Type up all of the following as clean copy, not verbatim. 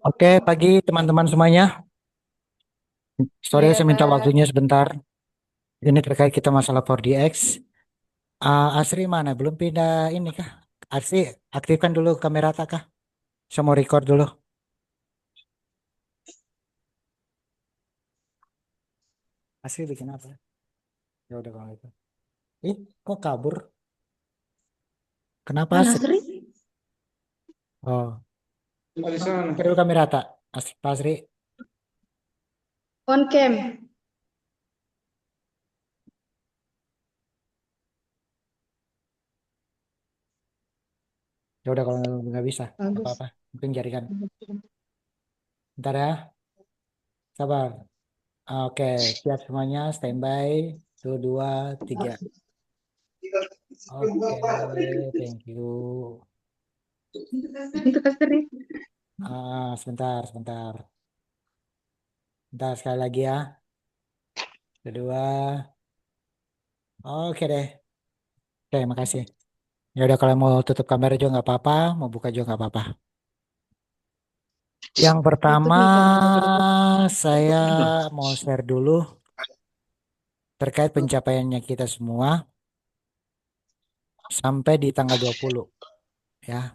Oke, pagi teman-teman semuanya. Sorry, Ya, saya minta waktunya sebentar. Ini terkait kita masalah 4DX. Asri mana? Belum pindah ini kah? Asri, aktifkan dulu kamera tak kah? Saya mau record dulu. Asri bikin apa? Ya udah kalau itu. Ih, kok kabur? Kenapa mana Asri? Sri? Oh, Di sana. pakai dulu kamera tak? Asri, Pak Asri. On cam. Ya udah kalau nggak bisa, nggak Bagus. apa-apa. Mungkin jarikan. Bentar ya, sabar. Oke, siap semuanya. Standby. Tuh, dua, tiga. Oke, thank you. Itu Kak Sri. Sebentar, sebentar. Bentar sekali lagi ya. Kedua. Oke deh. Oke, makasih. Ya udah kalau mau tutup kamera juga nggak apa-apa, mau buka juga nggak apa-apa. Yang Tutup pertama nih, jangan lupa. saya mau share dulu terkait pencapaiannya kita semua sampai di tanggal 20 ya.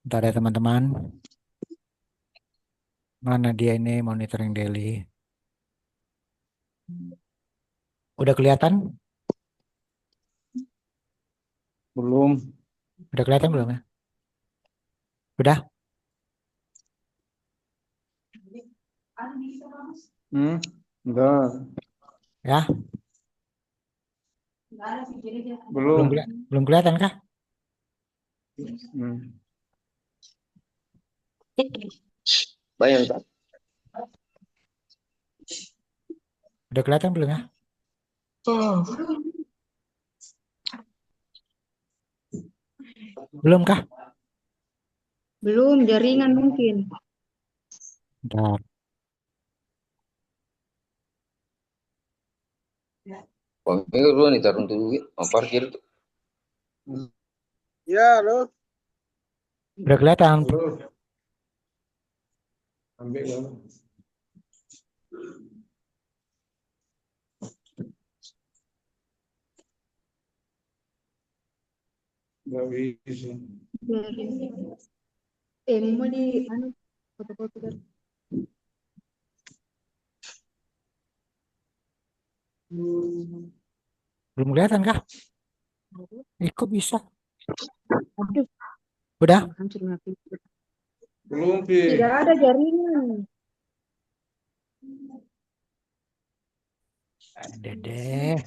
Bentar ya teman-teman. Mana dia ini monitoring daily. Udah kelihatan? Belum. Udah kelihatan belum ya? Udah? Hmm. Enggak. Ya? Belum Belum. belum kelihatan kah? Hmm. Bayang tak? Udah kelihatan belum ya? Belum kah? Belum, jaringan mungkin. Bentar. Bang, ini dulu nih taruh dulu parkir tuh. Ya, lo. Udah kelihatan. Halo. Ambil lo. Enggak bisa. Jaringan. Mau di anu foto-foto kan? Belum kelihatan kah? Kok bisa? Aduh, Udah? hancur mati. Belum, Pi. Tidak ada jaringan. Ada deh.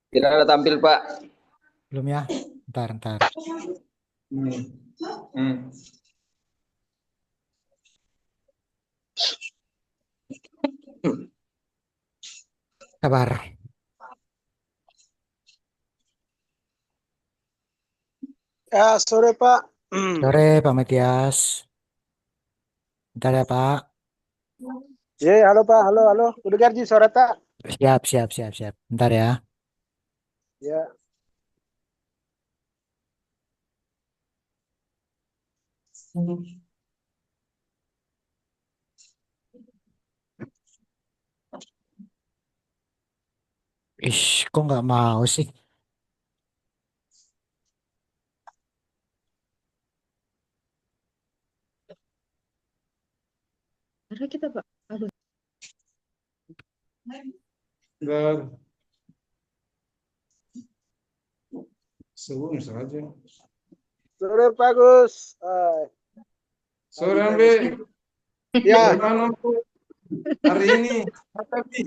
Tidak ada tampil, Pak. Belum ya? Ntar, ntar. Hmm. Hmm. Sabar. Ya, sore Pak. Sore, Pak Matias. Bentar ya, Pak. Ya, halo Pak, halo, halo. Udah gaji sore tak? Siap, siap, siap, siap. Bentar ya. Ya, Kok nggak mau sih? Ada kita, Pak. Aduh, Enggak. Sebelum saja. sore Pak Gus. Sore, Pagi, pagi. Ambil. Ya, Bagaimana hari ini? Tapi.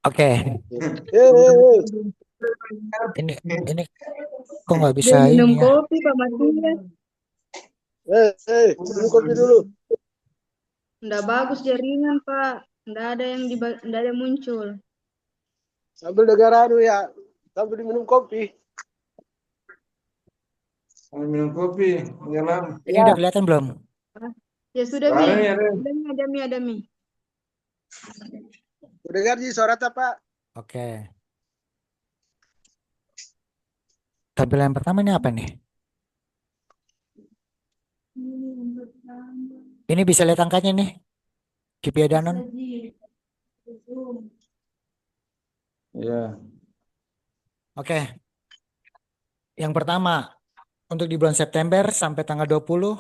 Oke. eh. Ini, ini kok nggak bisa dia ini minum ya? kopi, Pak Matias. Minum kopi dulu. Nggak bagus jaringan, Pak. Nggak ada yang muncul. Sambil negara anu ya, sambil minum kopi. Sambil minum kopi. Jalan. Ini udah Ya, kelihatan belum? Ah, ya sudah, Mi. Bareng ya, deh. Ada, Mi. udah gaji sore tak Pak? Oke. Tampilan yang pertama ini apa nih? Ini bisa lihat angkanya nih. KPI Danon. Ya. Oke. Yang pertama, untuk di bulan September sampai tanggal 20,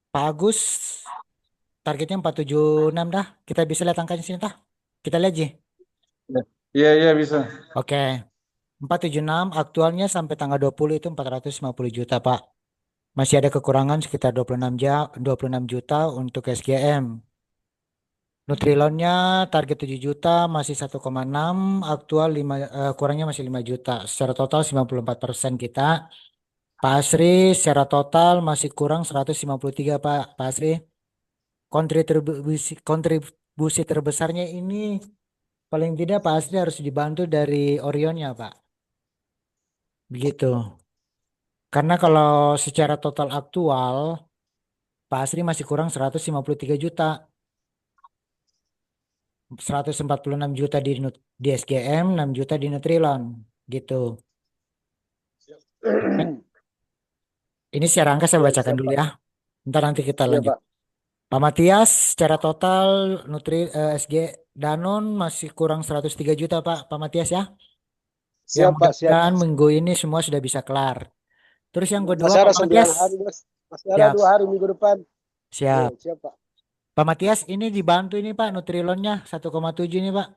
Pak Agus targetnya 476 dah. Kita bisa lihat angkanya sini dah. Kita lihat Ji. Iya, iya bisa. Oke. 476 aktualnya sampai tanggal 20 itu 450 juta, Pak. Masih ada kekurangan sekitar 26 juta untuk SGM. Nutrilonnya target 7 juta masih 1,6, aktual 5, kurangnya masih 5 juta. Secara total 94% kita. Pak Asri secara total masih kurang 153 Pak. Pak Asri, kontribusi terbesarnya ini paling tidak Pak Asri harus dibantu dari Orionnya Pak. Begitu. Karena kalau secara total aktual Pak Asri masih kurang 153 juta. 146 juta di SGM, 6 juta di Nutrilon. Gitu. Ini secara angka saya Ya, bacakan siap, dulu Pak. ya. Ntar nanti kita Ya, lanjut. Pak. Pak Matias, secara total SG Danon masih kurang 103 juta Pak, Pak Matias ya. Yang Siap, Pak. Siap. mudah-mudahan minggu ini semua sudah bisa kelar. Terus yang kedua Masih Pak ada 9 Matias, hari, Bos. Masih ada siap, 2 hari minggu depan. Ya, siap. siap, Pak. Pak Matias ini dibantu ini Pak, Nutrilonnya 1,7 ini Pak.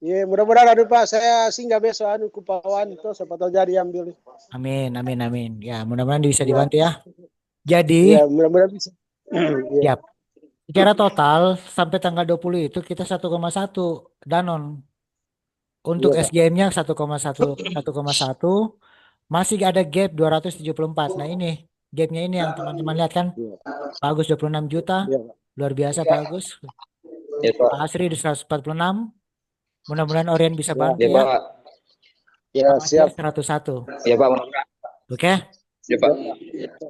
Ya, mudah-mudahan ada, Pak. Saya singgah besok Kupawan itu siapa tahu jadi ambil. Amin, amin, amin. Ya, mudah-mudahan bisa Ya. dibantu ya. Jadi, Ya, mudah-mudahan bisa. Ya. siap. Secara total sampai tanggal 20 itu kita 1,1 Danon. Untuk Iya, Pak. SGM-nya 1,1 masih ada gap 274. Nah ini gapnya ini yang teman-teman lihat kan. Iya, Pak Agus 26 juta. iya, Pak. Luar biasa Pak Agus. Ya Pak. Pak Asri di 146. Mudah-mudahan Orion bisa Ya, bantu Ya ya. Pak. ya, Pak siap. Matias 101. Ya Pak. Oke. Ya Pak.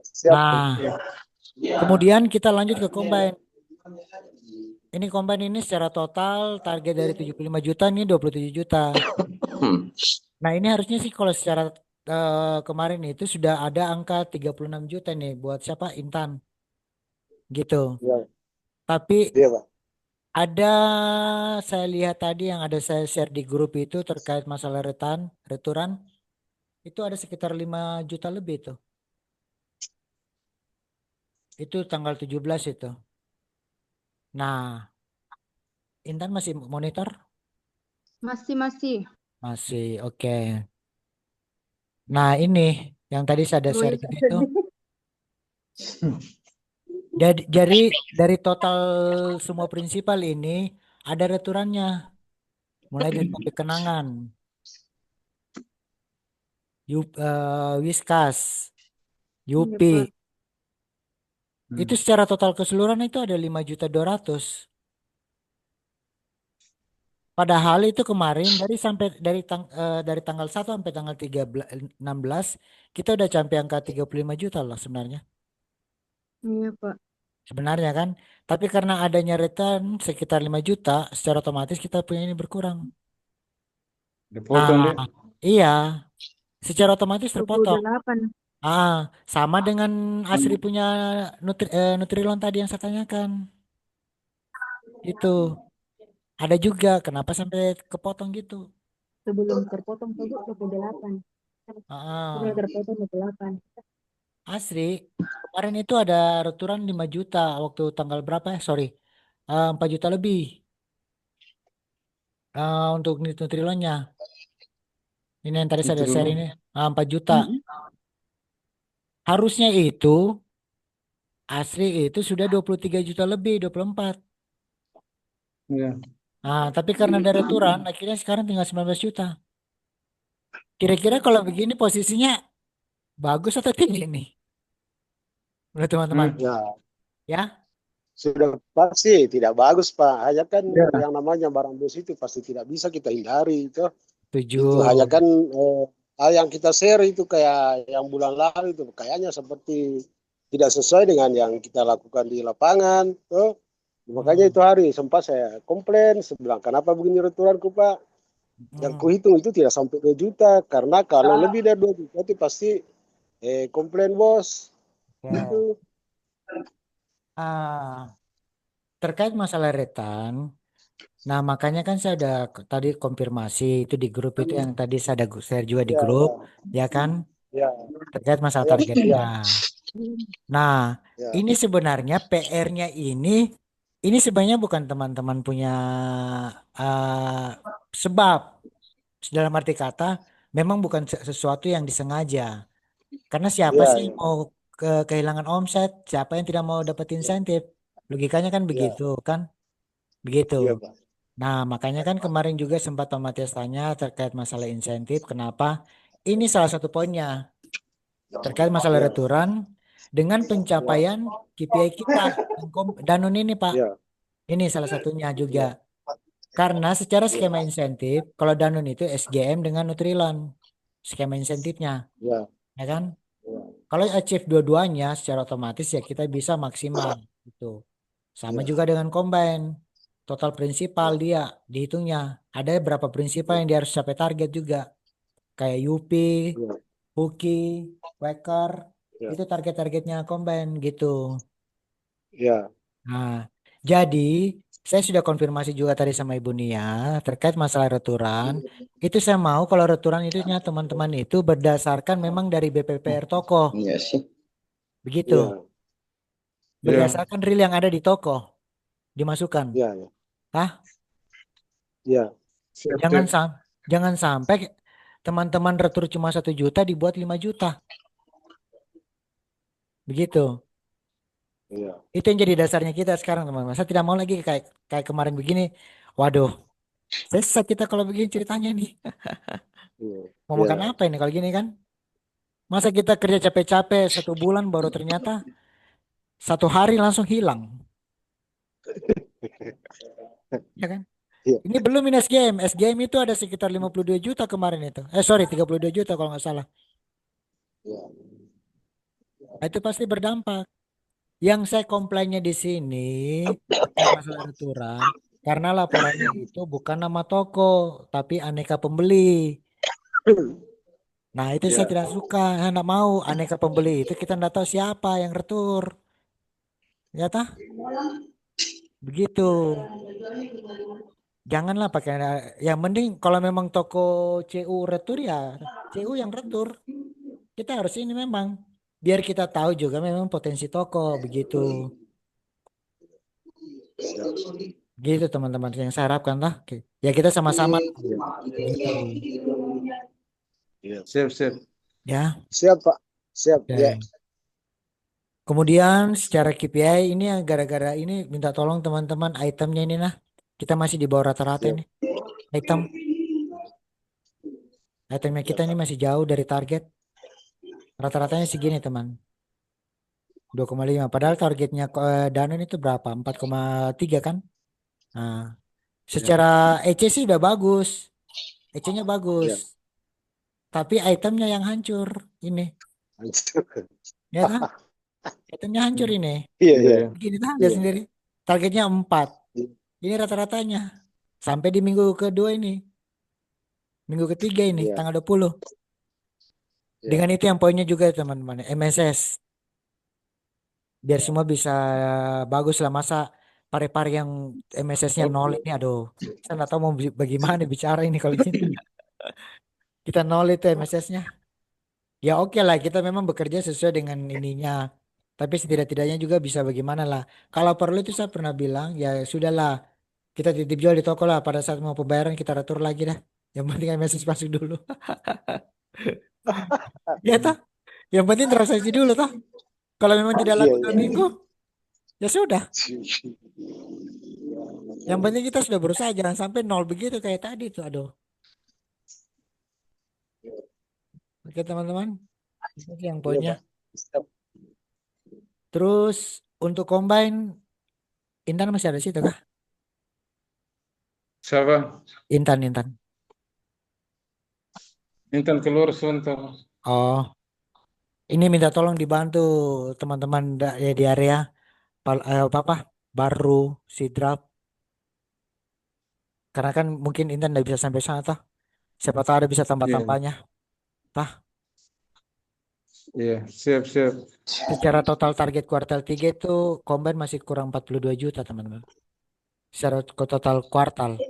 Siap. Nah, kemudian kita lanjut ke combine. Ini combine ini secara total target dari 75 juta ini 27 juta. Nah, ini harusnya sih kalau secara kemarin itu sudah ada angka 36 juta nih buat siapa? Intan. Gitu. Ya, Tapi iya, Pak. ada saya lihat tadi yang ada saya share di grup itu terkait masalah returan itu ada sekitar 5 juta lebih tuh. Itu tanggal 17 itu. Nah, Intan masih monitor? Masih. Masih, oke. Nah, ini yang tadi saya ada share Royal juga itu. Jadi dari total semua prinsipal ini ada returannya. Mulai dari topik kenangan, Whiskas, Iya, Yupi. Pak. Itu secara total keseluruhan itu ada 5.200.000. Padahal itu kemarin dari tanggal 1 sampai tanggal 16 kita udah sampai angka 35 juta loh sebenarnya. Iya, Pak. Sebenarnya kan. Tapi karena adanya return sekitar 5 juta, secara otomatis kita punya ini berkurang. Dipotong deh. Nah, iya, secara otomatis terpotong. 28. Ah, sama dengan Asri punya Nutrilon tadi yang saya tanyakan. Itu ada juga. Kenapa sampai kepotong gitu? Sebelum terpotong tadi 28. Sudah Ah, terpotong 28. Asri, kemarin itu ada returan 5 juta waktu tanggal berapa ya? Sorry, 4 juta lebih untuk Nutrilonnya. Ini yang tadi saya share Nutrilon. ini 4 juta. Harusnya itu Asri itu sudah 23 juta lebih, 24. Ya. Nah, tapi karena ada returan, akhirnya sekarang tinggal 19 juta. Kira-kira kalau begini posisinya bagus atau tinggi nih? Menurut teman-teman, Ya, ya? sudah pasti tidak bagus, Pak. Hanya kan Ya. yang namanya barang bus itu pasti tidak bisa kita hindari itu. Itu hanya Tujuh. kan yang kita share itu kayak yang bulan lalu itu kayaknya seperti tidak sesuai dengan yang kita lakukan di lapangan. Tuh. Makanya Hmm, itu hari sempat saya komplain, saya bilang kenapa begini returanku, Pak? Yang hmm, kuhitung itu tidak sampai 2 juta, karena kalau lebih dari 2 juta itu pasti komplain bos. ya. Itu Ah, terkait masalah retan, nah makanya kan saya udah tadi konfirmasi itu di grup itu yang tadi saya ada share juga di Ya, grup, ya kan? ya, Terkait masalah ya, targetnya. ya, Nah, ya, ini sebenarnya PR-nya ini sebenarnya bukan teman-teman punya sebab. Dalam arti kata, memang bukan sesuatu yang disengaja. Karena siapa ya, sih yang ya, mau kehilangan omset? Siapa yang tidak mau dapat insentif? Logikanya kan ya, begitu, kan? Begitu. iya, Pak. Nah, makanya kan kemarin juga sempat Pak Matias tanya terkait masalah insentif. Kenapa? Ini salah satu poinnya. Terkait masalah Ya, returan dengan pencapaian KPI kita. Danun ini, Pak. ya, Ini salah satunya juga. ya, Karena secara ya, skema insentif, kalau Danun itu SGM dengan Nutrilon. Skema insentifnya, ya, ya kan? ya, Kalau achieve dua-duanya secara otomatis ya kita bisa maksimal gitu. Sama ya, juga dengan combine. Total prinsipal ya, dia dihitungnya. Ada berapa prinsipal yang dia harus capai target juga. Kayak UP, ya, Huki, Waker, ya, itu target-targetnya combine gitu. ya, Nah, jadi saya sudah konfirmasi juga tadi sama Ibu Nia terkait masalah returan. Itu saya mau kalau returan itu teman-teman itu berdasarkan memang dari BPPR toko. Iya sih. Begitu. ya, Iya. Berdasarkan real yang ada di toko dimasukkan. ya, ya, Ah, ya, Siap, jangan siap. jangan sampai teman-teman retur cuma 1 juta dibuat 5 juta. Begitu. ya, Itu yang jadi dasarnya kita sekarang teman-teman. Saya tidak mau lagi kayak kayak kemarin begini. Waduh, sesat kita kalau begini ceritanya nih. Mau ya, makan ya. apa ini kalau gini kan? Masa kita kerja capek-capek 1 bulan baru ternyata 1 hari langsung hilang. Ya kan? Iya, Ini belum ini SGM. SGM itu ada sekitar 52 juta kemarin itu. Sorry 32 juta kalau nggak salah. iya, Nah, itu pasti berdampak. Yang saya komplainnya di sini terkait masalah returan karena laporannya itu bukan nama toko tapi aneka pembeli. Nah itu saya iya, tidak suka, saya tidak mau aneka pembeli itu kita tidak tahu siapa yang retur, ya tah? Begitu. Janganlah pakai yang mending kalau memang toko CU retur ya CU yang retur. Kita harus ini memang biar kita tahu juga memang potensi toko begitu. siap. Gitu teman-teman yang saya harapkan lah. Oke. Ya kita sama-sama Iya, gitu. iya. Siap, siap. Ya. Siap, Pak. Siap, ya. Oke. Kemudian secara KPI ini ya gara-gara ini minta tolong teman-teman itemnya ini nah. Kita masih di bawah rata-rata Siap. ini. Item itemnya kita ini masih jauh dari target. Rata-ratanya segini teman. 2,5. Padahal targetnya Danone itu berapa? 4,3 kan? Nah, Ya, secara EC sih udah bagus. EC-nya bagus. ya. Tapi itemnya yang hancur ini. Ya kan? Itemnya hancur ini. Iya, Iya, iya, iya. Begini nah, lihat iya. sendiri. Targetnya 4. Ini rata-ratanya. Sampai di minggu kedua ini. Minggu ketiga ini, Iya, tanggal 20. iya. Dengan itu yang poinnya juga teman-teman. MSS. Biar semua bisa bagus lah. Masa pare-pare yang MSS-nya nol Oke. ini. Aduh. Saya nggak tahu mau bagaimana bicara ini kalau gini. Kita nol itu MSS-nya. Ya oke lah. Kita memang bekerja sesuai dengan ininya. Tapi setidak-tidaknya juga bisa bagaimana lah. Kalau perlu itu saya pernah bilang. Ya sudahlah. Kita titip jual di toko lah. Pada saat mau pembayaran kita atur lagi dah. Yang penting MSS masuk dulu. Ya toh. Yang penting transaksi dulu toh. Kalau memang tidak Iya, laku iya. 2 minggu, ya sudah. Yang penting kita sudah berusaha. Jangan sampai nol begitu kayak tadi tuh. Aduh. Oke teman-teman. Itu sih yang Iya, poinnya. Pak. Siap. Terus untuk combine, Intan masih ada di situ kah? Siapa? Intan. Intan keluar sebentar. Oh, ini minta tolong dibantu teman-teman ya di area apa baru Sidrap. Karena kan mungkin Intan tidak bisa sampai sana toh. Siapa tahu ada bisa Iya. tambah-tambahnya. Tah. Iya, siap, siap. Secara total target kuartal 3 itu combine masih kurang 42 juta teman-teman. Secara total kuartal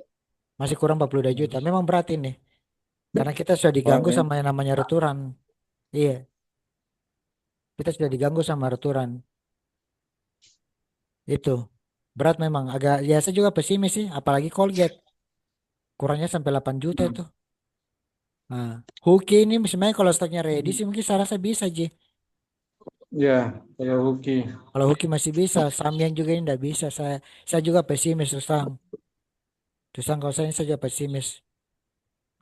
masih kurang 42 juta. Memang berat ini. Karena kita sudah diganggu Oke. sama yang namanya returan. Iya, kita sudah diganggu sama returan. Itu berat memang. Agak ya saya juga pesimis sih. Apalagi Colgate. Kurangnya sampai 8 juta itu. Nah, Huki ini sebenarnya kalau stoknya ready sih mungkin saya rasa bisa Ji. Ya, kayak Huki. Kalau Huki masih bisa, Samyan juga ini tidak bisa. Saya juga pesimis terus terang. Terus terang kalau saya juga pesimis.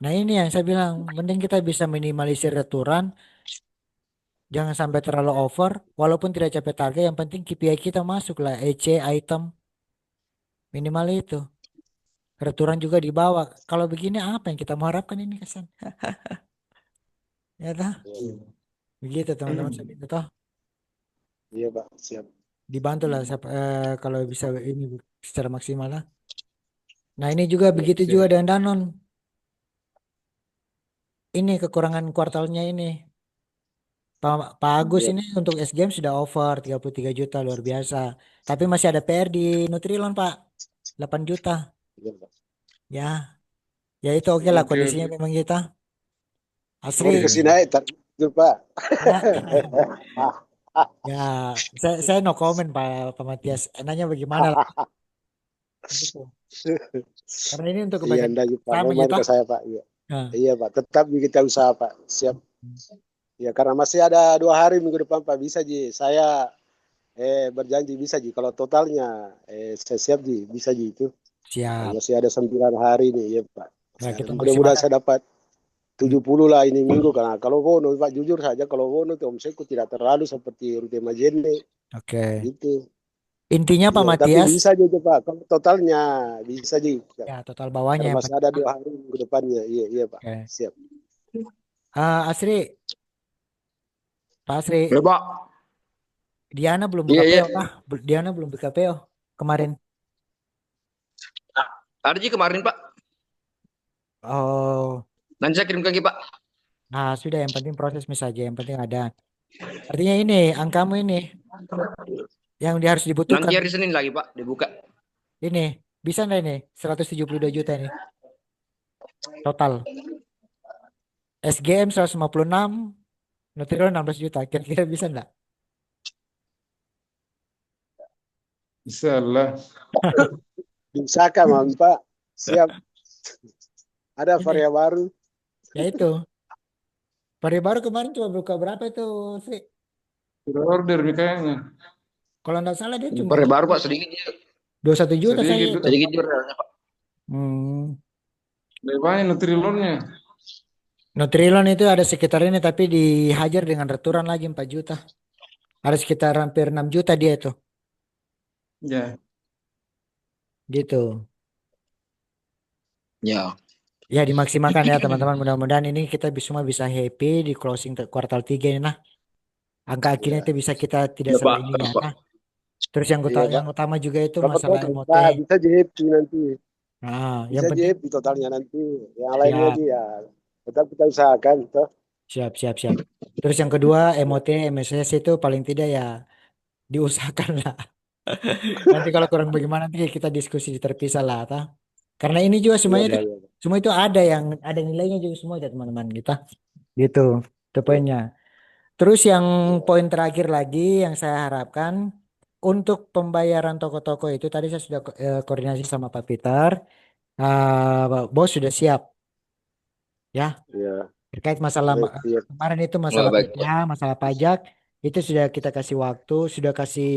Nah ini yang saya bilang, mending kita bisa minimalisir returan, jangan sampai terlalu over, walaupun tidak capai target, yang penting KPI kita masuk lah, EC, item, minimal itu. Returan juga di bawah. Kalau begini apa yang kita mau harapkan ini kesan? Ya toh? Begitu teman-teman, saya minta toh. Iya Pak, siap. Dibantu lah kalau bisa ini secara maksimal lah. Nah ini juga Siap, begitu siap. juga dengan Danon. Ini kekurangan kuartalnya ini. Pak Agus Iya, ini untuk SGM sudah over 33 juta luar biasa. Tapi masih ada PR di Nutrilon Pak. 8 juta. iya Pak. Ya, ya itu oke lah Oke, kondisinya oke. memang kita. Mau Asri. dikasih naik, itu Pak. Ya, saya no comment Pak Matias. Enaknya bagaimana lah. Gitu. Karena ini untuk Iya, kebaikan enggak Pak. sama Mau main kita. ke saya Pak. Iya, Nah, iya Pak. Tetap kita usaha Pak. Siap. Ya, karena masih ada 2 hari minggu depan Pak. Bisa Ji. Saya berjanji bisa Ji. Kalau totalnya saya siap Ji. Bisa Ji itu. siap. Masih ada 9 hari nih ya Pak. Ya, kita Mudah-mudahan maksimalkan. saya dapat 70 lah ini minggu. Karena kalau Wono Pak jujur saja kalau Wono itu omsetku tidak terlalu seperti Rute Majene. Oke. Gitu. Intinya Pak Iya, tapi Matias, bisa aja Pak. Kalau totalnya bisa aja. ya total bawahnya Karena yang masih penting. ada 2 hari minggu depannya. Iya, iya Pak. Oke. Siap. Asri, Pak Asri, Ya, Pak. Diana belum Iya, buka iya. PO kah? Diana belum buka PO kemarin. Ada Ji kemarin, Pak. Oh, Nanti saya kirim lagi, Pak. nah sudah yang penting proses saja, yang penting ada. Artinya ini angkamu ini yang harus Nanti dibutuhkan. hari Senin lagi, Pak, dibuka. Ini bisa nggak ini 172 juta ini total. SGM 156, Nutrilon 16 juta. Kira-kira bisa nggak? Bisa lah. Bisa kan Pak? Siap. Ada Ini varian baru. ya itu. Vari baru kemarin cuma buka berapa itu, Sri? Sudah order nih kayaknya. Kalau nggak salah dia cuma Per baru, Pak, sedikit. 21 juta saya Sedikit. itu. Sedikit juga, Pak. Hmm. Lebih banyak Nutrilonnya. Nutrilon itu ada sekitar ini tapi dihajar dengan returan lagi 4 juta. Ada sekitar hampir 6 juta dia itu. Ya. Gitu. Ya. Ya dimaksimalkan ya teman-teman. Mudah-mudahan ini kita semua bisa happy di closing kuartal 3 ini nah. Angka akhirnya Ya. itu bisa kita tidak Ya, salah Pak. ini ya. Pak. Nah. Terus Iya yang Pak. utama juga itu Berapa masalah total? MOT. Nah, bisa JP nanti. Nah, yang Bisa penting JP totalnya nanti. Yang lainnya siap, aja ya. Tetap kita usahakan. Toh. siap, siap, siap. Terus yang kedua MOT, MSS itu paling tidak ya diusahakan lah. Nanti kalau kurang bagaimana nanti kita diskusi terpisah lah, ta. Karena ini juga Iya semuanya itu Pak. Iya, Pak. semua itu ada nilainya juga semua ya teman-teman kita. Gitu, itu poinnya. Terus yang poin terakhir lagi yang saya harapkan untuk pembayaran toko-toko itu tadi saya sudah koordinasi sama Pak Peter. Bos sudah siap ya Iya. terkait masalah Baik, siap. kemarin itu Oh, masalah baik, Pak. PPh, masalah pajak itu sudah kita kasih waktu, sudah kasih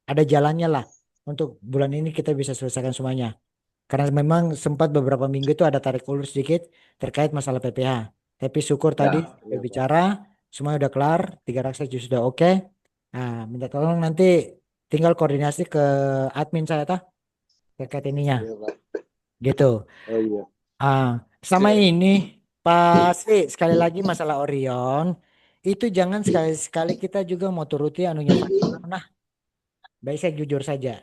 ada jalannya lah untuk bulan ini kita bisa selesaikan semuanya. Karena memang sempat beberapa minggu itu ada tarik ulur sedikit terkait masalah PPh. Tapi syukur tadi Ya. Iya Pak. berbicara semuanya udah kelar, 3 raksa juga sudah oke. Nah, minta tolong nanti tinggal koordinasi ke admin saya tah terkait ininya, Iya Pak. gitu. Oh iya. Ah, sama Siap. ini Pak Sri, sekali lagi masalah Orion itu jangan sekali-sekali kita juga mau turuti anunya Pak. Nah, baik saya jujur saja.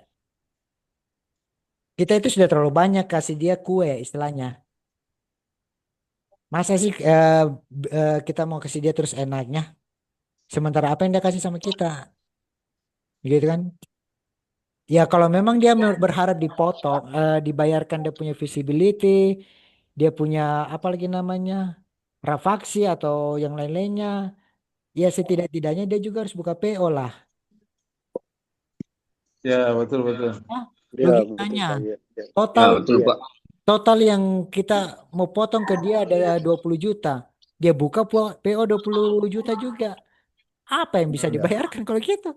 Kita itu sudah terlalu banyak kasih dia kue istilahnya. Masa sih kita mau kasih dia terus enaknya? Sementara apa yang dia kasih sama kita, gitu kan? Ya kalau memang dia berharap dipotong, dibayarkan dia punya visibility, dia punya apa lagi namanya, rafaksi atau yang lain-lainnya, ya setidak-tidaknya dia juga harus buka PO lah. Ya, betul betul. Ah, Iya, betul logikanya Pak. Iya, iya. total Ya, betul, Iya, Pak. total yang kita mau potong ke dia ada 20 juta. Dia buka PO 20 juta juga. Apa yang bisa iya, dibayarkan kalau gitu?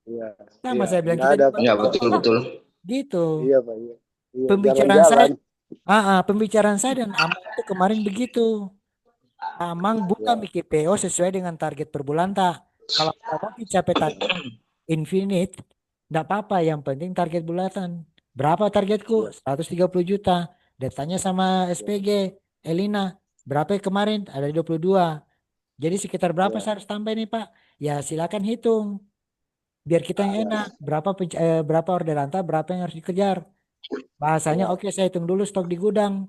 iya, Sama iya. saya bilang Nggak kita ada dibantu Ya, Pak. betul pemerintah betul. gitu. Iya Pak. Iya, iya. Pembicaraan saya, Jalan-jalan. pembicaraan saya dan Amang itu kemarin begitu. Amang buka Ya, mikir PO sesuai dengan target per bulan tak. Kalau mau capai target infinite, enggak apa-apa. Yang penting target bulanan. Berapa targetku? ya, 130 juta. Dan tanya sama ya, SPG, Elina, berapa yang kemarin? Ada 22. Jadi sekitar berapa ya, saya harus tambah nih Pak? Ya silakan hitung. Biar kita yang ya, enak. Berapa orderan tak, berapa yang harus dikejar. Bahasanya ya, oke saya hitung dulu stok di gudang.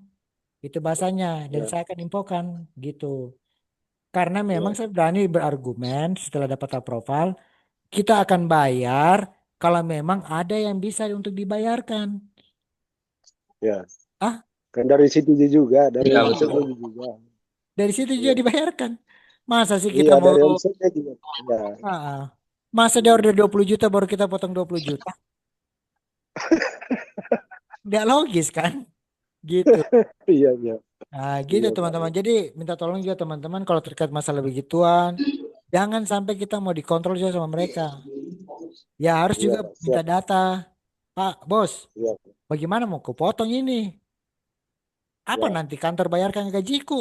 Itu bahasanya. Dan ya, saya akan infokan gitu. Karena memang ya, saya berani berargumen setelah dapat approval, kita akan bayar kalau memang ada yang bisa untuk dibayarkan. ya. Ah, Kan dari situ juga, dari Ya, omsetnya betul. juga. dari situ juga Iya, dibayarkan. Masa sih kita iya mau, dari omsetnya juga. Ya, ah, masa dia order 20 juta baru kita potong 20 juta? Nggak logis kan? Gitu. iya, iya, Nah, gitu iya Pak. teman-teman. Jadi minta tolong juga teman-teman kalau terkait masalah begituan, jangan sampai kita mau dikontrol juga sama mereka. Ya harus Iya juga Pak. minta Siap. data. Pak, bos, Iya, bagaimana mau kupotong ini? Apa iya, nanti kantor bayarkan gajiku?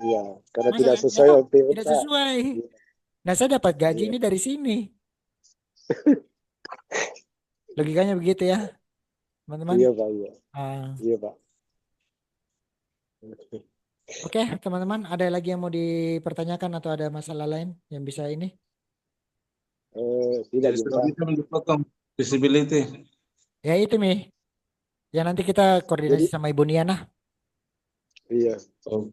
iya. Karena Masa tidak nggak sesuai tahu, OPO tidak Pak. sesuai. Iya, Nah, saya dapat gaji iya, ini dari sini. Logikanya begitu ya, teman-teman. iya Pak. Iya, Ah, iya Pak. oke, teman-teman, ada lagi yang mau dipertanyakan atau ada masalah lain yang bisa ini? Tidak Jadi sudah juga. bisa dipotong visibility. Ya itu nih, ya nanti kita koordinasi Jadi, sama Ibu Niana iya. Oh,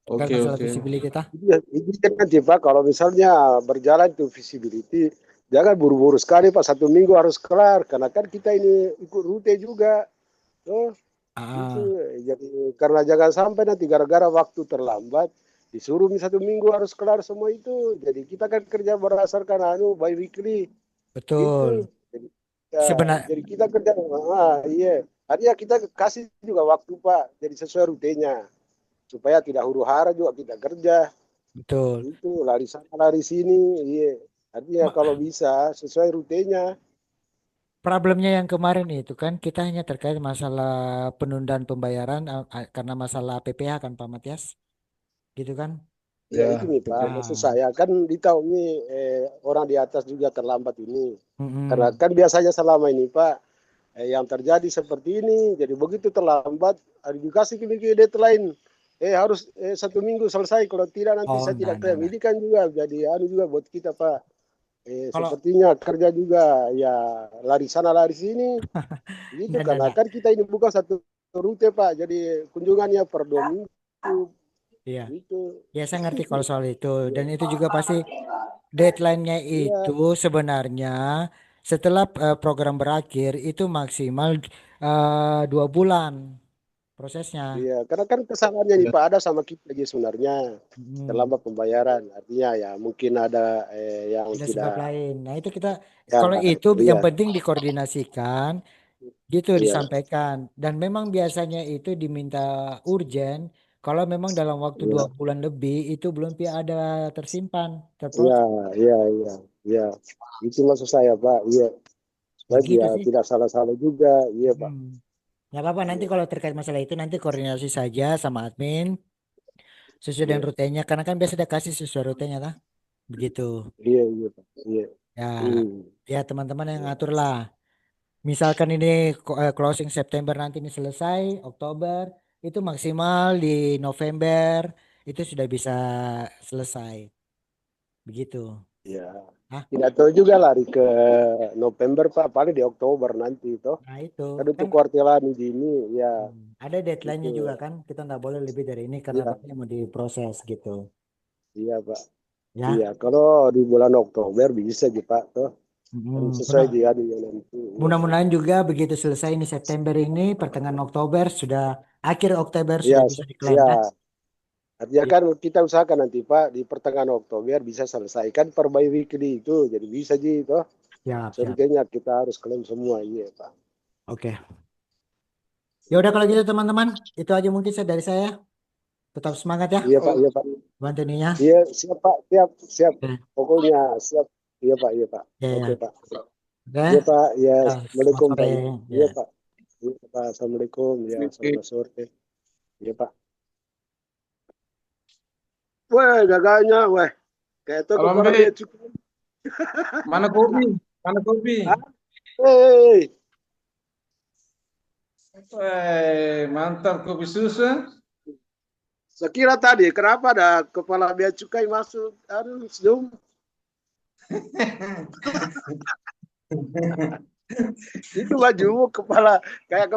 terkait oke masalah oke. visibility kita. Ini kan nanti Pak, kalau misalnya berjalan tuh visibility, jangan buru-buru sekali Pak, 1 minggu harus kelar, karena kan kita ini ikut rute juga. Oh, itu Ah, jadi karena jangan sampai nanti gara-gara waktu terlambat, disuruh 1 minggu harus kelar semua itu. Jadi kita kan kerja berdasarkan by weekly gitu. betul. Jadi, ya, Sebenar, jadi kita kerja, iya. Artinya kita kasih juga waktu Pak, jadi sesuai rutenya supaya tidak huru hara juga kita kerja. betul. Itu lari sana lari sini, iya. Artinya kalau Ma- bisa sesuai rutenya. Problemnya yang kemarin itu kan kita hanya terkait masalah penundaan pembayaran karena masalah PPh kan Pak Matias, gitu kan? Ya Ya, itu nih Pak, PP. maksud Ah, saya kan di tahun ini orang di atas juga terlambat ini. Karena mm-mm. kan biasanya selama ini Pak, yang terjadi seperti ini, jadi begitu terlambat, ada dikasih ke deadline. Harus 1 minggu selesai, kalau tidak nanti Oh, saya tidak klaim. enggak. Ini kan juga jadi anu juga buat kita Pak. Kalau Sepertinya kerja juga ya lari sana lari sini. Gitu karena enggak. kan kita ini bukan satu rute Pak, jadi kunjungannya per 2 minggu Iya. gitu. Ya, saya ngerti kalau soal itu. Iya, Dan itu juga pasti deadline-nya itu iya, sebenarnya setelah program berakhir itu maksimal 2 bulan prosesnya. iya. Karena kan kesalahannya nih Ya, Pak ada sama kita aja sebenarnya Hmm, terlambat pembayaran. Artinya ya mungkin ada yang ada tidak sebab lain. Nah, itu kita ya kalau itu yang iya, penting dikoordinasikan gitu iya, disampaikan. Dan memang biasanya itu diminta urgen kalau memang dalam waktu dua iya, bulan lebih itu belum ada tersimpan, iya, terproses. iya, iya, iya. Itu maksud saya Pak. Iya. Supaya Begitu dia sih. tidak salah-salah juga. Iya Pak. Hmm. Nggak apa-apa nanti Iya, kalau terkait masalah itu nanti koordinasi saja sama admin sesuai dengan iya, rutenya karena kan biasa ada kasih sesuai rutenya lah begitu iya, iya Pak. Iya. ya. Hmm. Ya teman-teman yang Iya, ngatur lah misalkan ini closing September nanti ini selesai Oktober itu maksimal di November itu sudah bisa selesai begitu. iya. Ah, Tidak tahu juga lari ke November Pak, paling di Oktober nanti itu. nah itu Kan kan untuk kuartilan ini ya ada deadline-nya juga itu. kan kita nggak boleh lebih dari ini karena Iya, apa mau diproses gitu. iya Pak. ya. Iya, kalau di bulan Oktober bisa sih Pak, tuh kan sesuai dia di nanti. Mudah-mudahan juga begitu selesai ini September ini, pertengahan Oktober sudah, akhir Oktober Iya, sudah bisa diklaim iya. ya. Artinya kan kita usahakan nanti Pak di pertengahan Oktober bisa selesaikan per by weekly itu, jadi bisa sih itu. Siap, siap. Sebetulnya kita harus klaim semua, iya Pak. Oke. Ya udah kalau gitu teman-teman, itu aja mungkin dari saya. Tetap semangat ya, Iya Pak, iya Pak. bantu ininya. Iya, siap Pak, siap. Oke. Pokoknya siap. Iya Pak, iya Pak. Ya, Oke ya. Pak. Oke. Iya Pak, ya. Ya, Assalamualaikum selamat Pak. sore. Iya Ya. Pak. Iya Pak, Assalamualaikum. Ya, selamat sore. Iya Pak. Weh, gaganya, weh. Kayak itu Alam kepala Be, dia cukup. mana kopi? Mana kopi? Hei, Mantap kopi susu. saya kira tadi kenapa ada kepala bea cukai masuk? Aduh, Zoom. Itu bajumu kepala kayak